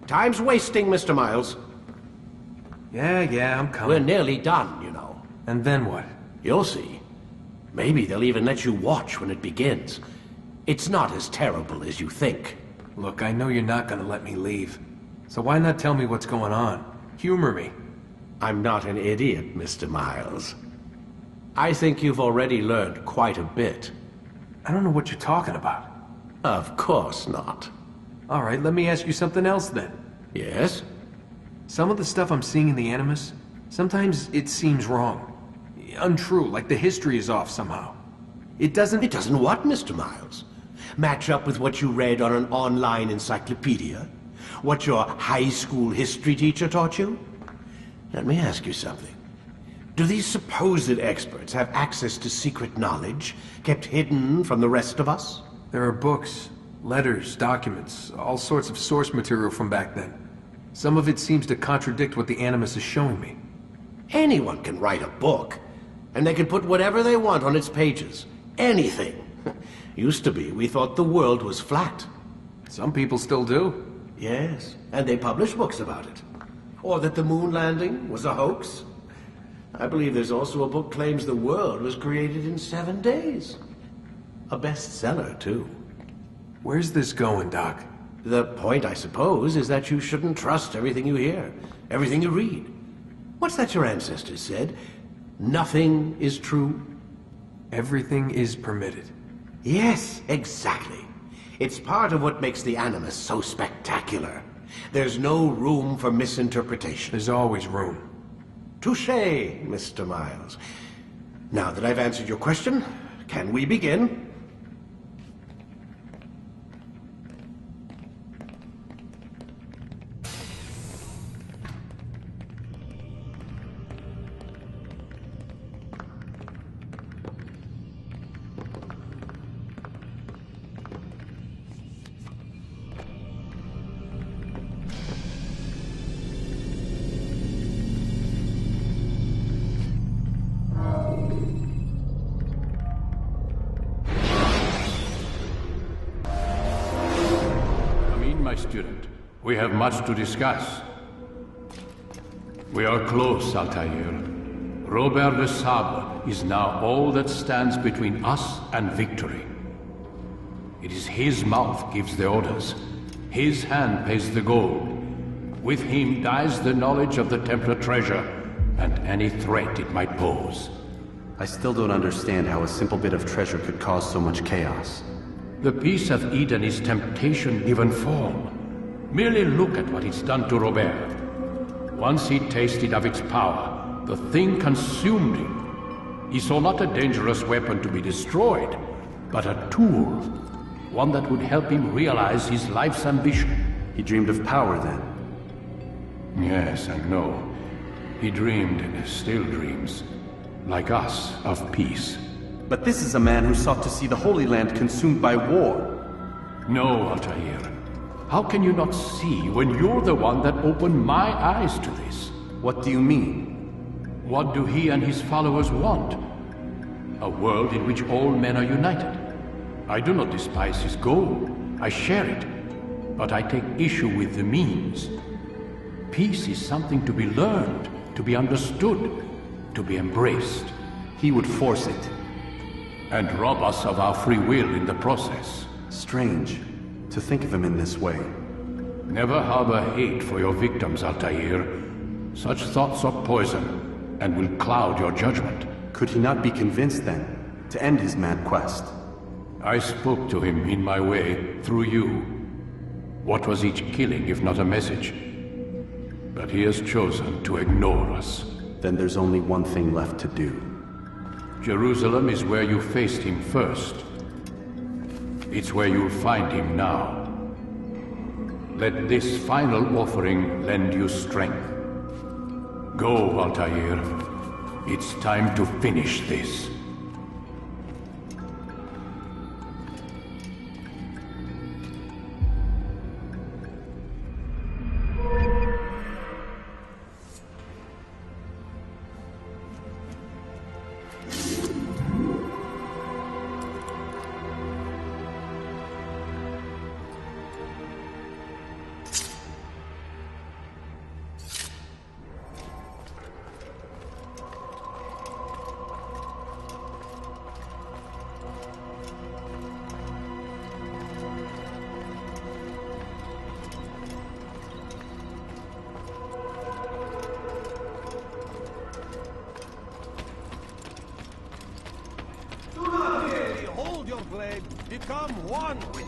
Time's wasting, Mr. Miles. Yeah, I'm coming. We're nearly done, you know. And then what? You'll see. Maybe they'll even let you watch when it begins. It's not as terrible as you think. Look, I know you're not gonna let me leave. So why not tell me what's going on? Humor me. I'm not an idiot, Mr. Miles. I think you've already learned quite a bit. I don't know what you're talking about. Of course not. All right, let me ask you something else then. Yes? Some of the stuff I'm seeing in the Animus, sometimes it seems wrong. Untrue, like the history is off somehow. It doesn't... It doesn't what, Mr. Miles? Match up with what you read on an online encyclopedia? What your high school history teacher taught you? Let me ask you something. Do these supposed experts have access to secret knowledge kept hidden from the rest of us? There are books, letters, documents, all sorts of source material from back then. Some of it seems to contradict what the Animus is showing me. Anyone can write a book, and they can put whatever they want on its pages. Anything. Used to be, we thought the world was flat. Some people still do. Yes, and they publish books about it. Or that the moon landing was a hoax. I believe there's also a book claims the world was created in 7 days. A bestseller, too. Where's this going, Doc? The point, I suppose, is that you shouldn't trust everything you hear, everything you read. What's that your ancestors said? Nothing is true? Everything is permitted. Yes, exactly. It's part of what makes the Animus so spectacular. There's no room for misinterpretation. There's always room. Touché, Mr. Miles. Now that I've answered your question, can we begin? Student, we have much to discuss. We are close, Altair. Robert de Sable is now all that stands between us and victory. It is his mouth gives the orders. His hand pays the gold. With him dies the knowledge of the Templar treasure and any threat it might pose. I still don't understand how a simple bit of treasure could cause so much chaos. The Peace of Eden is temptation given form. Merely look at what it's done to Robert. Once he tasted of its power, the thing consumed him. He saw not a dangerous weapon to be destroyed, but a tool. One that would help him realize his life's ambition. He dreamed of power then? Yes and no. He dreamed and still dreams. Like us, of peace. But this is a man who sought to see the Holy Land consumed by war. No, Altair. How can you not see when you're the one that opened my eyes to this? What do you mean? What do he and his followers want? A world in which all men are united. I do not despise his goal. I share it. But I take issue with the means. Peace is something to be learned, to be understood, to be embraced. He would force it. And rob us of our free will in the process. Strange, to think of him in this way. Never harbor hate for your victims, Altair. Such thoughts are poison, and will cloud your judgment. Could he not be convinced, then, to end his mad quest? I spoke to him in my way, through you. What was each killing, if not a message? But he has chosen to ignore us. Then there's only one thing left to do. Jerusalem is where you faced him first. It's where you'll find him now. Let this final offering lend you strength. Go, Altair. It's time to finish this. Become one with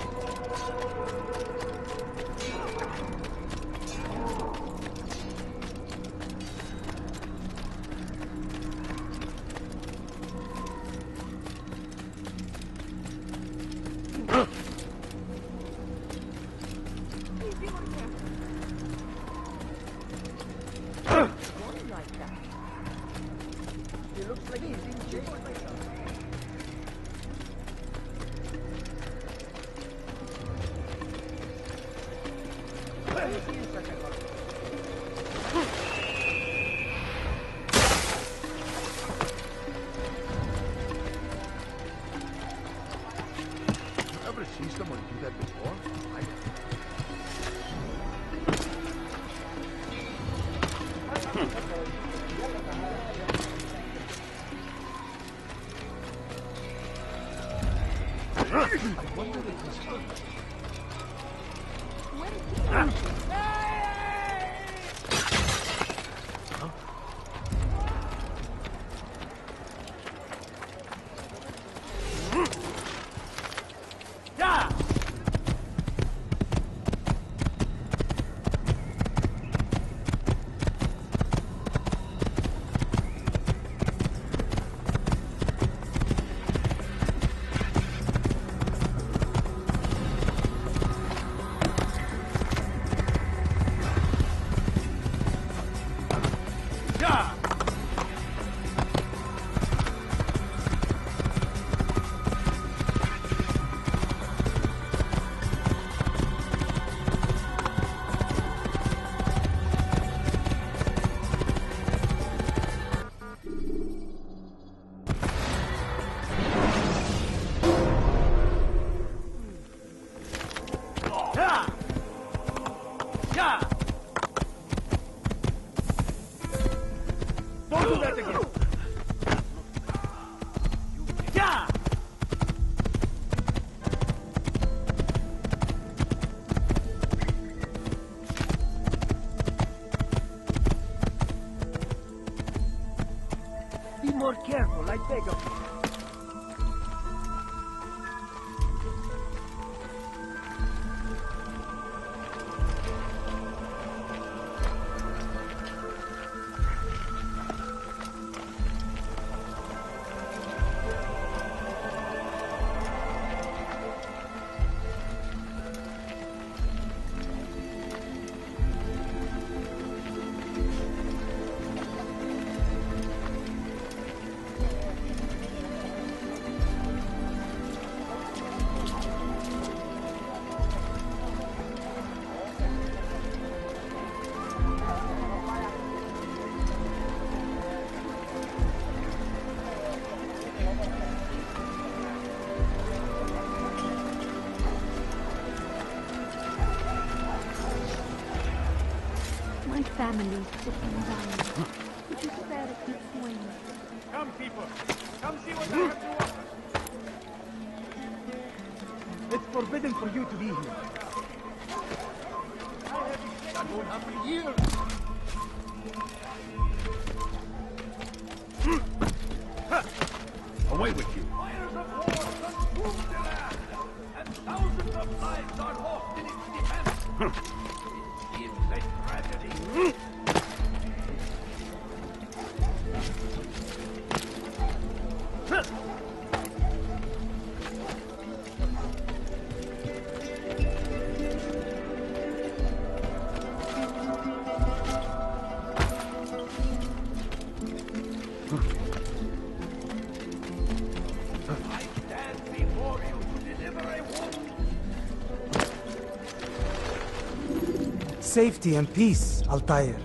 more careful, I beg of you. My family's sick and dying. Would you spare a quick swing? Come, people. Come see what I have to offer. It's forbidden for you to be here. I won't have for years. Away with you. Fires of war consume the land, and thousands of lives are lost in its defense. It is a tragedy. I stand before you to deliver a warning. Safety and peace, Altair.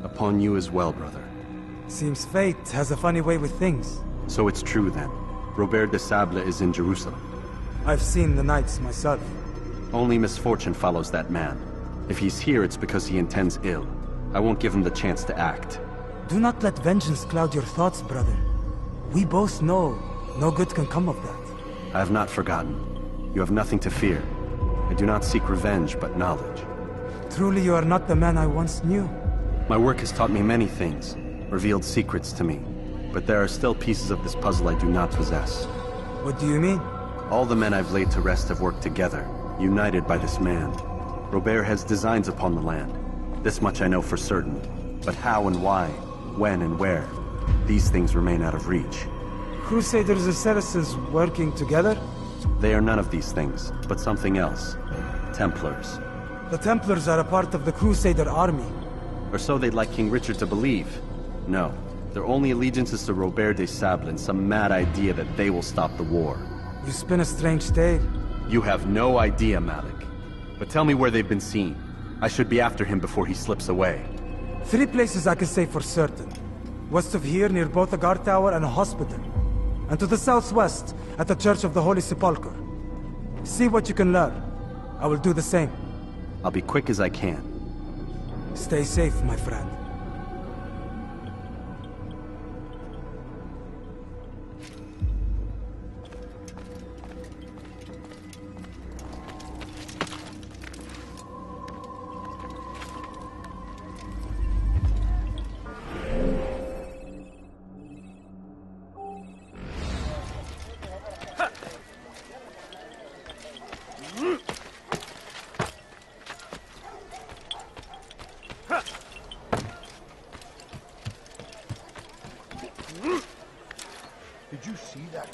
Upon you as well, brother. Seems fate has a funny way with things. So it's true then. Robert de Sable is in Jerusalem. I've seen the Knights myself. Only misfortune follows that man. If he's here, it's because he intends ill. I won't give him the chance to act. Do not let vengeance cloud your thoughts, brother. We both know no good can come of that. I have not forgotten. You have nothing to fear. I do not seek revenge, but knowledge. Truly you are not the man I once knew. My work has taught me many things, revealed secrets to me. But there are still pieces of this puzzle I do not possess. What do you mean? All the men I've laid to rest have worked together, united by this man. Robert has designs upon the land. This much I know for certain. But how and why, when and where, these things remain out of reach. Crusaders and Saracens working together? They are none of these things, but something else. Templars. The Templars are a part of the Crusader army. Or so they'd like King Richard to believe. No, their only allegiance is to Robert de Sable and some mad idea that they will stop the war. You spin a strange tale. You have no idea, Malik. But tell me where they've been seen. I should be after him before he slips away. 3 places I can say for certain. West of here, near both a guard tower and a hospital. And to the southwest, at the Church of the Holy Sepulchre. See what you can learn. I will do the same. I'll be quick as I can. Stay safe, my friend. Did you see that?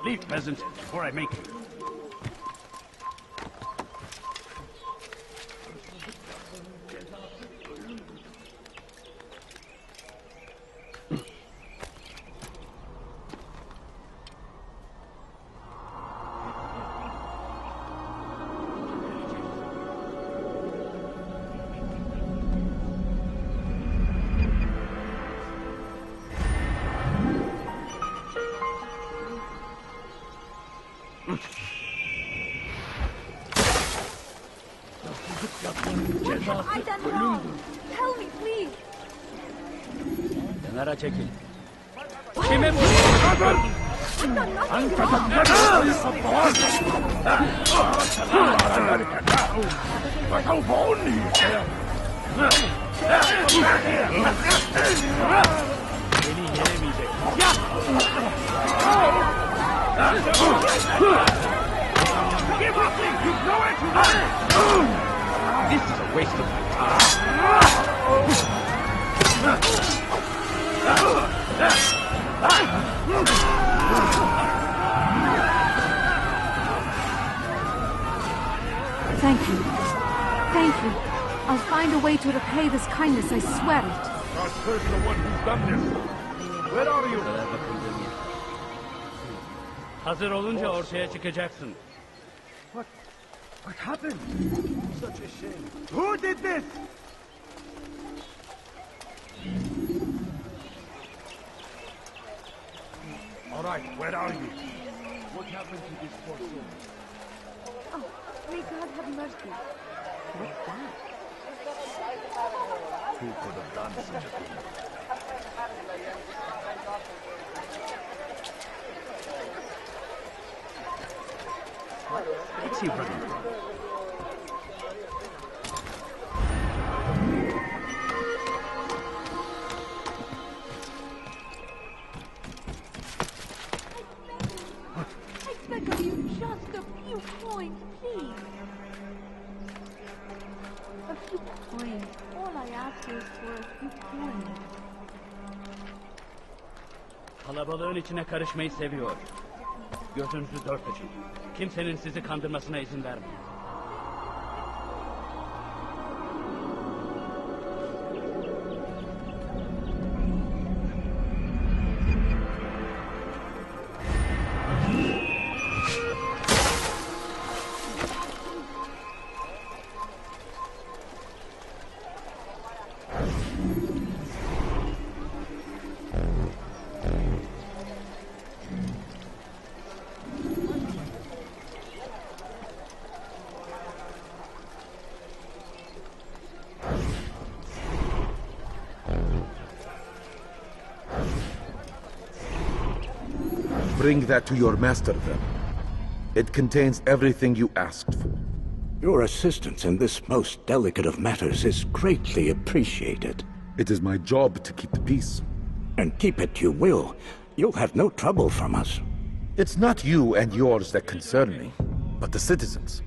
Leave, peasant, before I make you. What have I done wrong? Tell me, please. Kenara çekil. Kime vuruyorsun? Beni yenemeyecek. Give up! You know it! This is a waste of my Thank you. Thank you. I'll find a way to repay this kindness, I swear it. God curse the one who's done this. Where are you? Hazır olunca ortaya çıkacaksın. What happened? Such a shame. Who did this? All right, where are you? What happened to this poor soul? Oh, may God have mercy. What's that? Who could have done such a thing? What's he running from? I beg of you, just a few coins, please. A few coins. All I ask is for a few coins. Kalabalığın içine karışmayı seviyor. Gözünüzü dört açın. Kimsenin sizi kandırmasına izin vermeyin. Bring that to your master, then. It contains everything you asked for. Your assistance in this most delicate of matters is greatly appreciated. It is my job to keep the peace. And keep it you will. You'll have no trouble from us. It's not you and yours that concern me, but the citizens.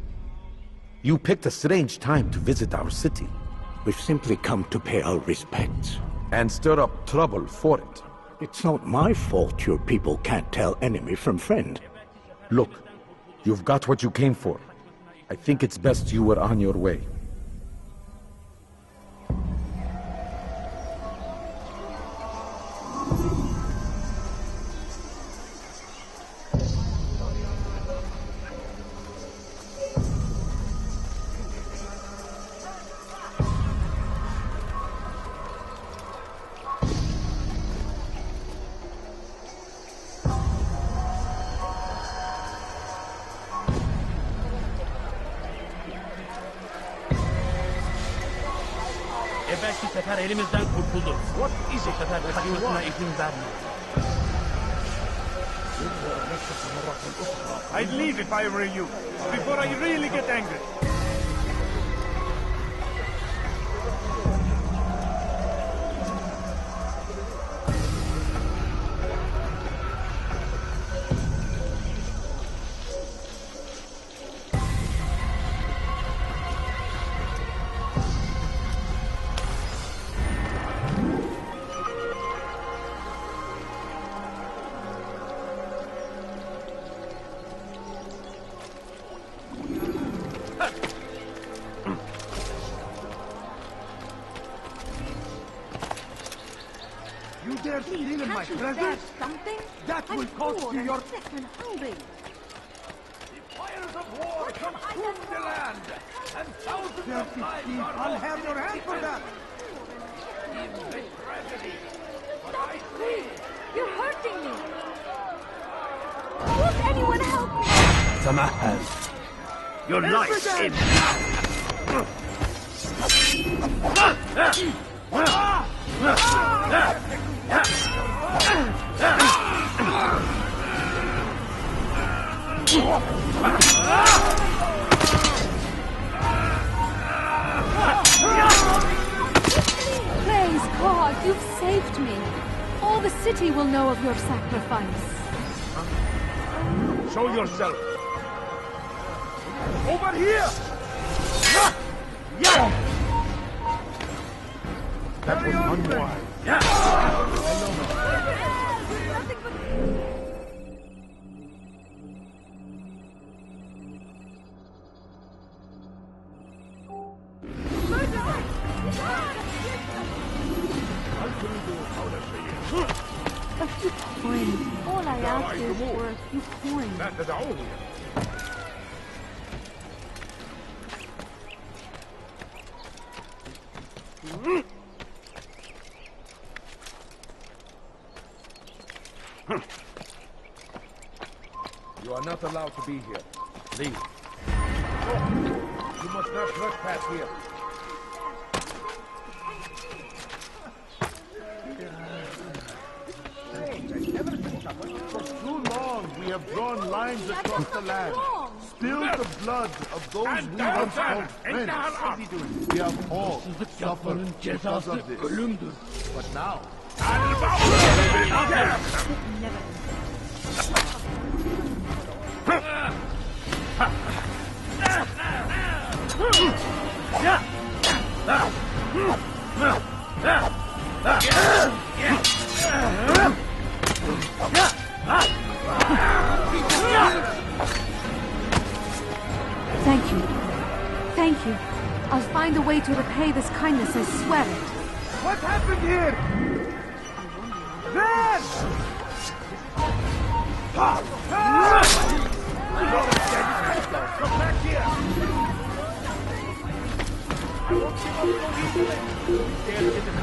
You picked a strange time to visit our city. We've simply come to pay our respects. And stir up trouble for it. It's not my fault your people can't tell enemy from friend. Look, you've got what you came for. I think it's best you were on your way. Belki sefer elimizden kurtuldu. What is it? Sefer kaçmasına izin verme. I'd leave if I were you, before I really get angry. You dare steal in my presence? Something? That will cost you your... sick and hungry. The fires of war consume the land, and thousands of lives are I'll have your hand for that. in the tragedy. But I see. You're hurting me. Won't anyone help me? Samahas. Your life ends Praise God, you've saved me. All the city will know of your sacrifice. Show yourself. Over here! That was unwise. A few coins. All I ask is for a few coins. You are not allowed to be here. Leave. Oh, you must not trespass here. For too long, we have drawn lines across the land. Spilled the blood of those we once called friends. We have all suffered because of this. But now... Thank you. Thank you. I'll find a way to repay this kindness, I swear it. What happened here? Ren! Come back here! I won't give up so easily. Dare to get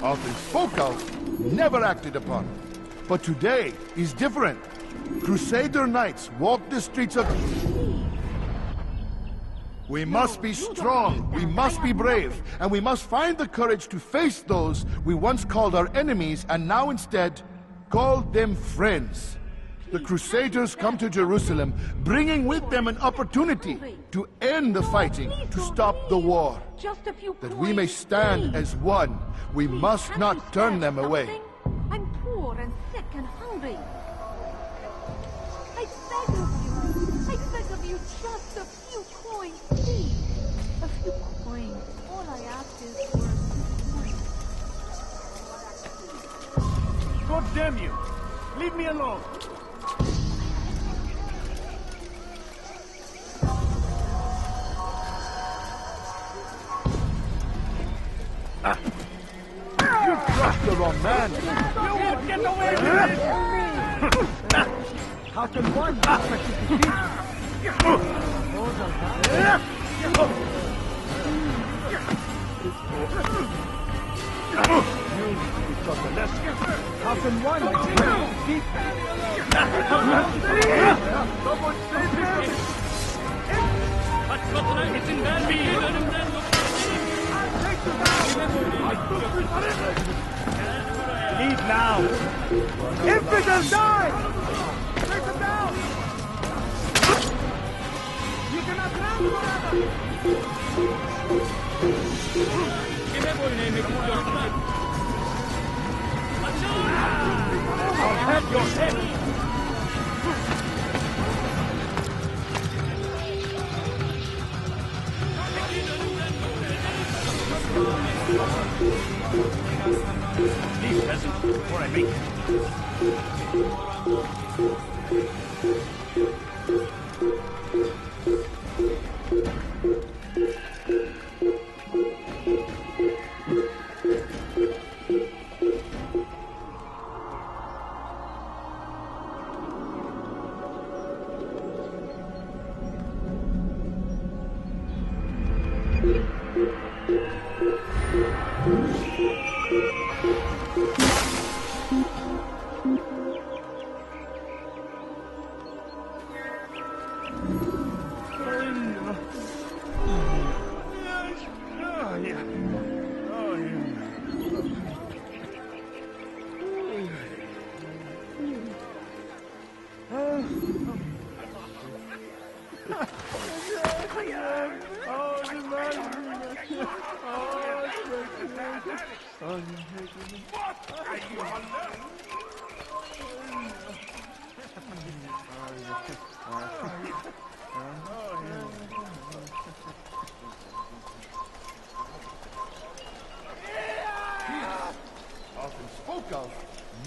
often spoke of, never acted upon. But today is different. Crusader knights walk the streets of... We must be strong, we must be brave, and we must find the courage to face those we once called our enemies and now instead call them friends. The Crusaders come to Jerusalem, bringing with them an opportunity to end the fighting, to stop the war. That we may stand as one, we must not turn them away. I'm poor and sick and hungry. I beg of you just a few coins, please. A few coins. All I ask is for a few coins. God damn you! Leave me alone! You trust the wrong man! You won't get away with it! How can one expect you to beat? How can one expect you to beat? Someone save me! It's in bad Leave now! Infidels die! Take them down! You cannot run forever! I'll have your head! Leave, peasant, before I make it.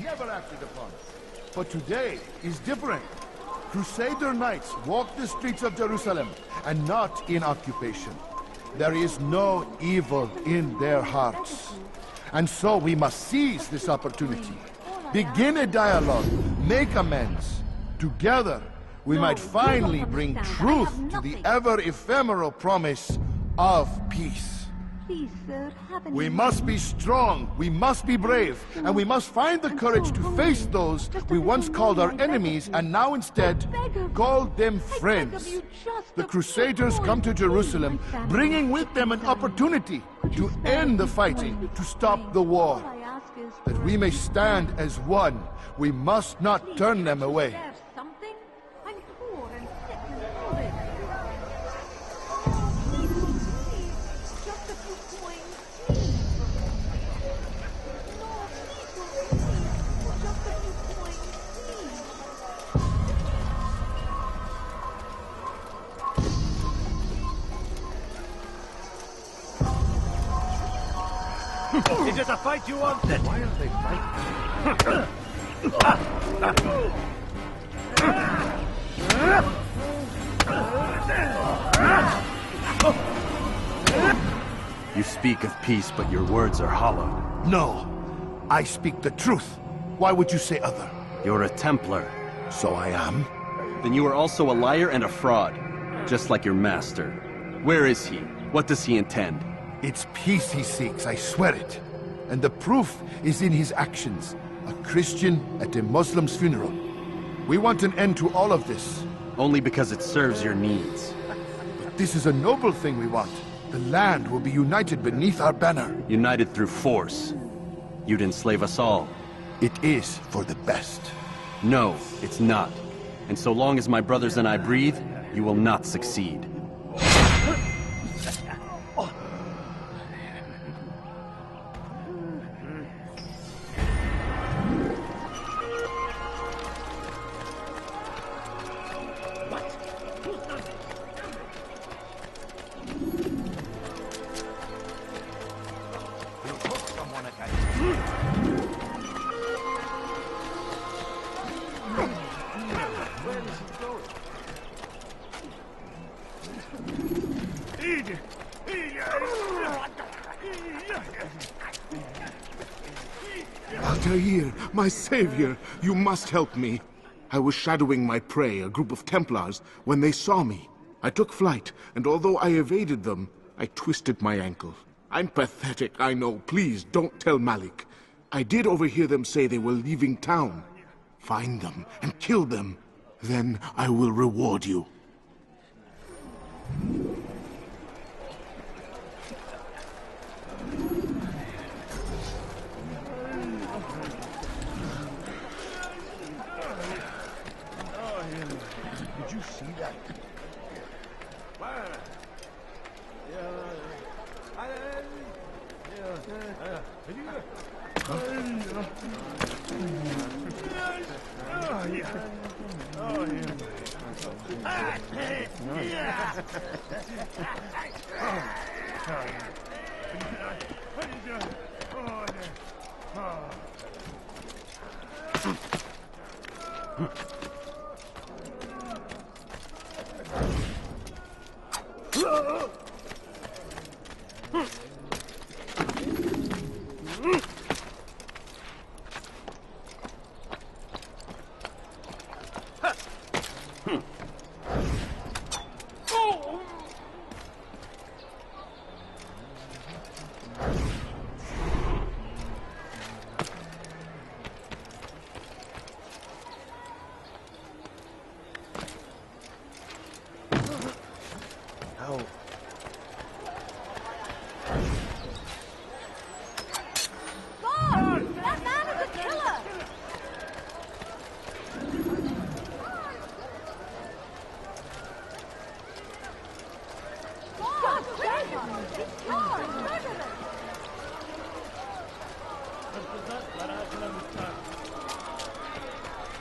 Never acted upon. But today is different. Crusader knights walk the streets of Jerusalem and not in occupation. There is no evil in their hearts. And so we must seize this opportunity. Begin a dialogue, make amends. Together, we might finally bring truth to the ever-ephemeral promise of peace. Please, sir, we must be strong, we must be brave, and we must find the courage to face those we once called our enemies and now instead call them friends. The Crusaders come to Jerusalem, bringing with them an opportunity to end the fighting, to stop the war. That we may stand as one, we must not turn them away. Is it a fight you want then? Why are they fighting? You speak of peace, but your words are hollow. No, I speak the truth. Why would you say other? You're a Templar. So I am. Then you are also a liar and a fraud, just like your master. Where is he? What does he intend? It's peace he seeks, I swear it. and the proof is in his actions. A Christian at a Muslim's funeral. We want an end to all of this. Only because it serves your needs. But this is a noble thing we want. The land will be united beneath our banner. United through force. You'd enslave us all. It is for the best. No, it's not. And so long as my brothers and I breathe, you will not succeed. Altair, my savior, you must help me. I was shadowing my prey, a group of Templars, when they saw me. I took flight, and although I evaded them, I twisted my ankle. I'm pathetic, I know. Please, don't tell Malik. I did overhear them say they were leaving town. Find them and kill them. Then I will reward you. Did you see that?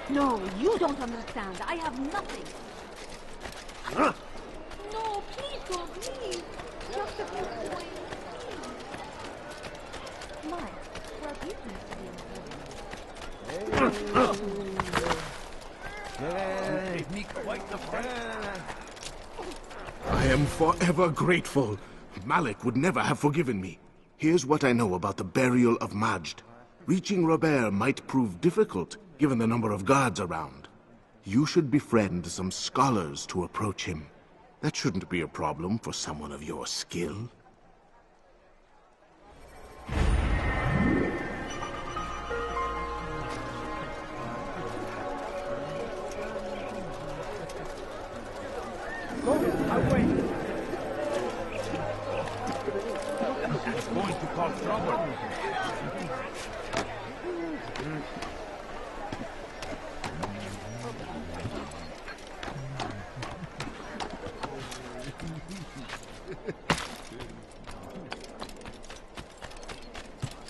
No, you don't understand. I have nothing. No, please don't leave. Just a few coins. Mike, well, you Gave me quite the fright. I am forever grateful. Malik would never have forgiven me. Here's what I know about the burial of Majd. Reaching Robert might prove difficult, given the number of guards around. You should befriend some scholars to approach him. That shouldn't be a problem for someone of your skill. It's going to cause trouble.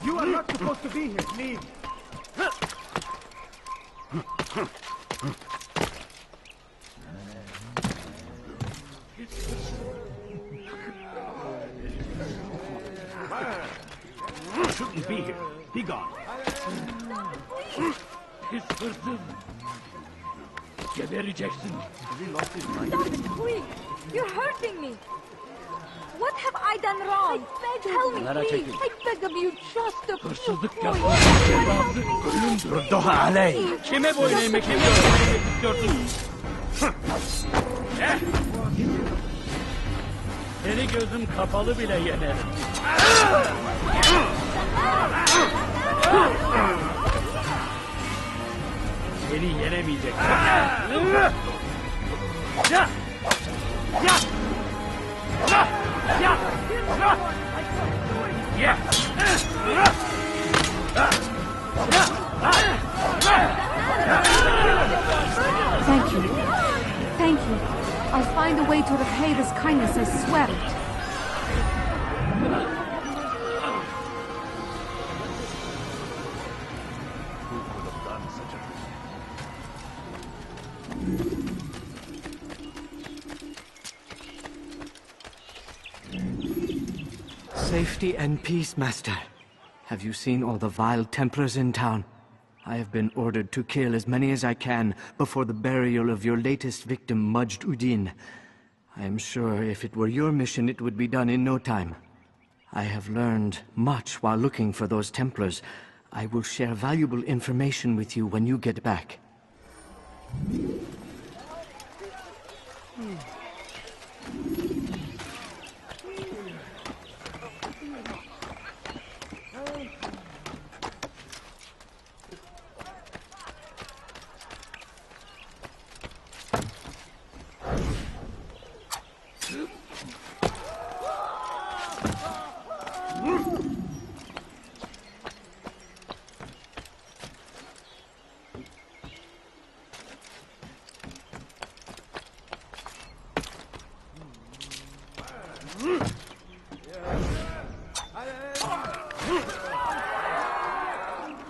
You are not supposed to be here. Leave. You shouldn't be here. Be gone. His person. Gebereceksin. He lost his mind. Stop it, please. You're hurting me. What have I done wrong? Tell me, please. I beg of you, just a few points. Ruddoha aley. Kime boyun eğmek istiyorsun? Seni gözüm kapalı bile yenerim. Seni yenemeyecek. Thank you. Thank you. I'll find a way to repay this kindness, I swear it. Safety and peace, Master. Have you seen all the vile Templars in town? I have been ordered to kill as many as I can before the burial of your latest victim, Majd Udin. I am sure if it were your mission, it would be done in no time. I have learned much while looking for those Templars. I will share valuable information with you when you get back.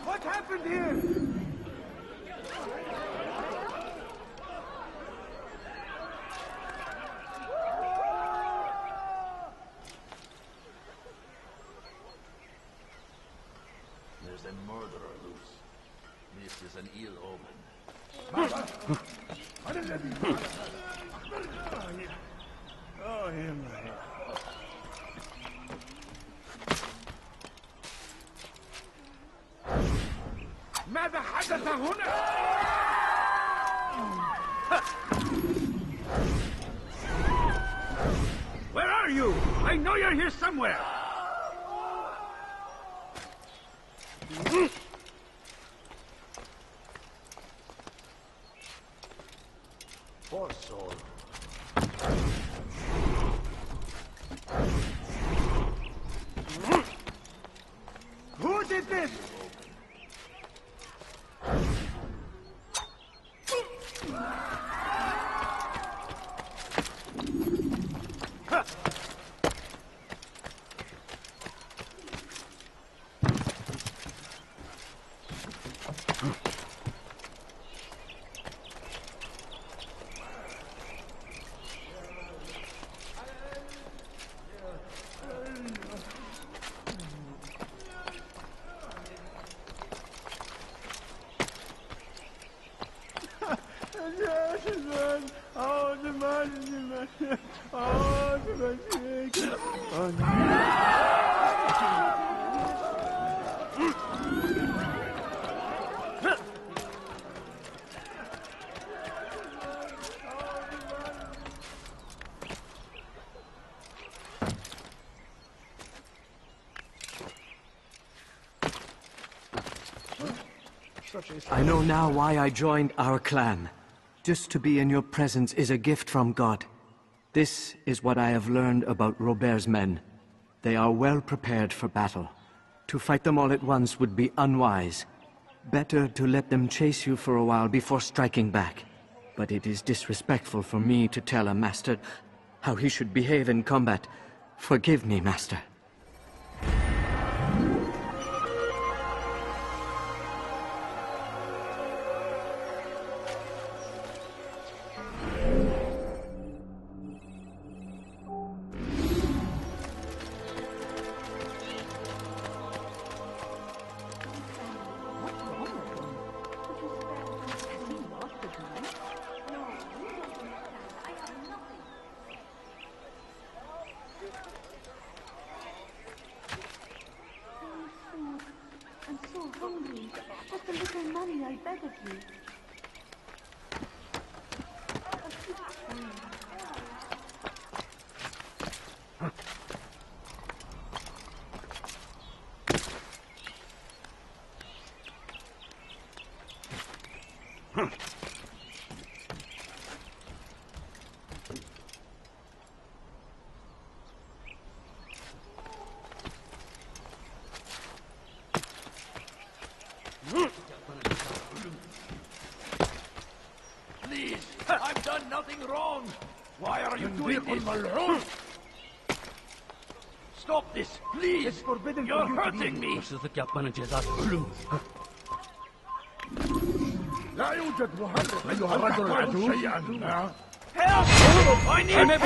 What happened here? There's a murderer loose. This is an ill omen. Oh, him. ماذا حدث هنا؟ Where are you? I know you're here somewhere. Poor soul. Who did this? I know now why I joined our clan. Just to be in your presence is a gift from God. This is what I have learned about Robert's men. They are well prepared for battle. To fight them all at once would be unwise. Better to let them chase you for a while before striking back. But it is disrespectful for me to tell a master how he should behave in combat. Forgive me, Master. I'm so hungry. Just a little money, I beg of you. are you doing this? Stop this, please! It's forbidden You're for you hurting me! لا يوجد مهرب أيها الرجل العجوز شيئا Help! I need anyone!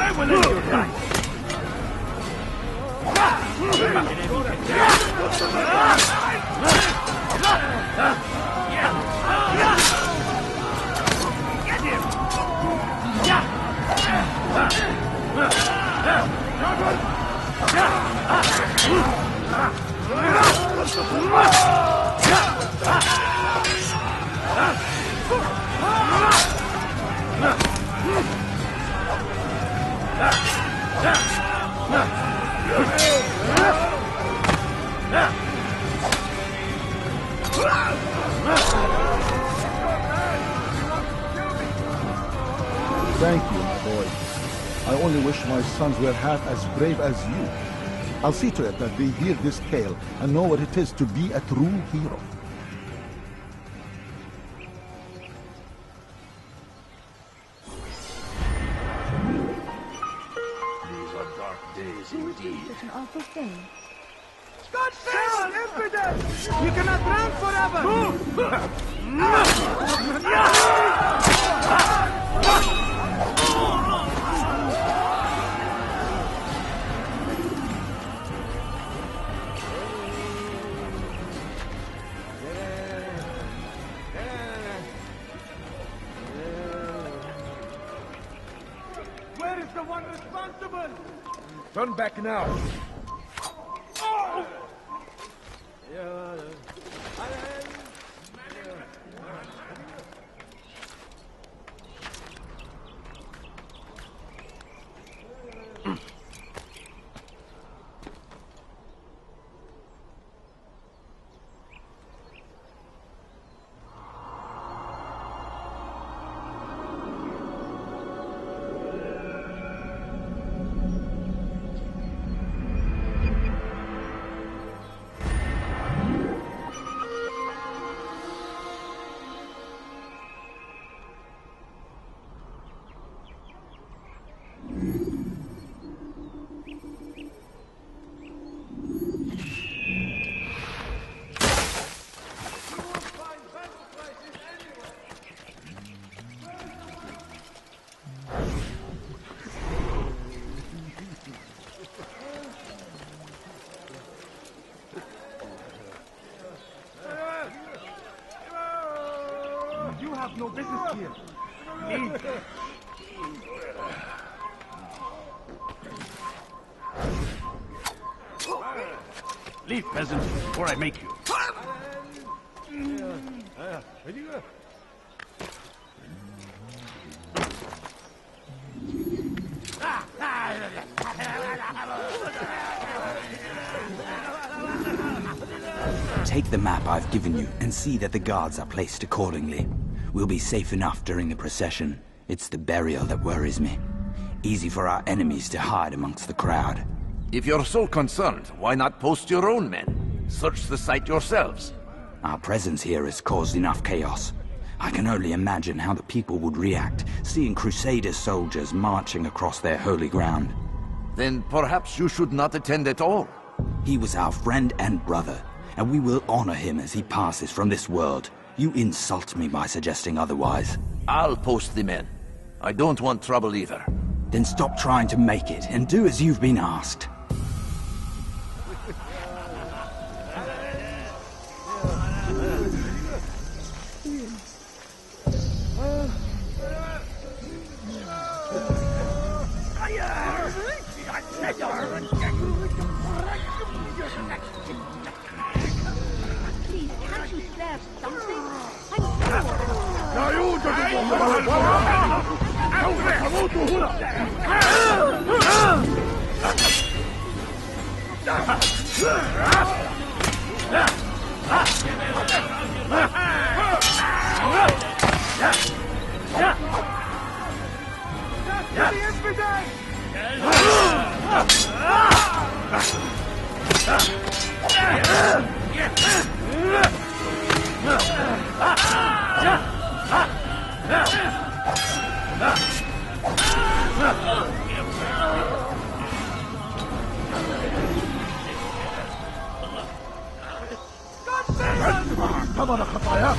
I will end your life. Get him! Thank you, my boy. I only wish my sons were half as brave as you. I'll see to it that they hear this tale and know what it is to be a true hero. These are dark days indeed. Such an awful thing. God save us, infidels! You cannot drown forever! Where is the one responsible? Turn back now. You have no business here. Leave. Leave, peasant, or I make you. Take the map I've given you and see that the guards are placed accordingly. We'll be safe enough during the procession. It's the burial that worries me. Easy for our enemies to hide amongst the crowd. If you're so concerned, why not post your own men? Search the site yourselves. Our presence here has caused enough chaos. I can only imagine how the people would react, seeing Crusader soldiers marching across their holy ground. Then perhaps you should not attend at all. He was our friend and brother, and we will honor him as he passes from this world. You insult me by suggesting otherwise. I'll post the men. I don't want trouble either. Then stop trying to make it, and do as you've been asked. Please, can't you spare something? لا يوجد طبعا خطاياك.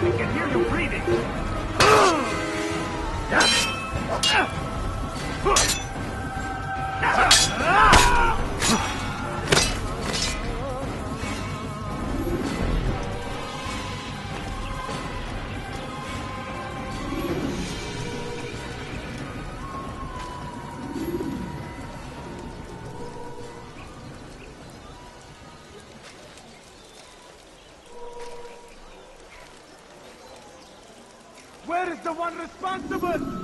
We can hear you breathing. Where is the one responsible?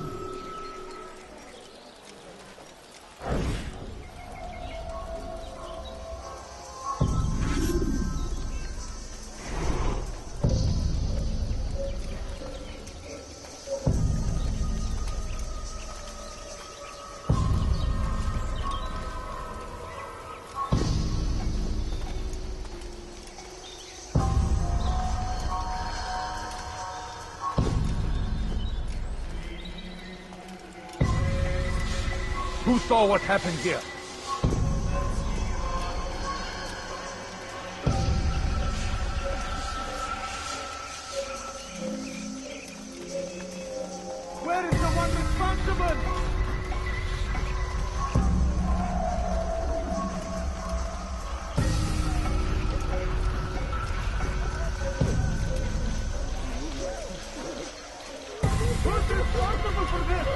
Who saw what happened here? Where is the one responsible? Who's responsible for this?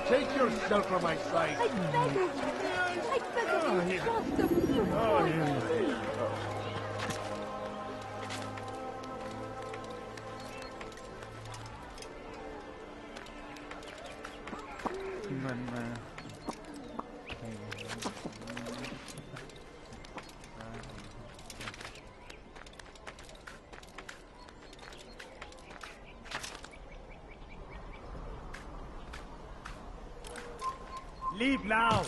Take yourself from my sight. I beg of you. I beg of you, just a few points, please. Leave now!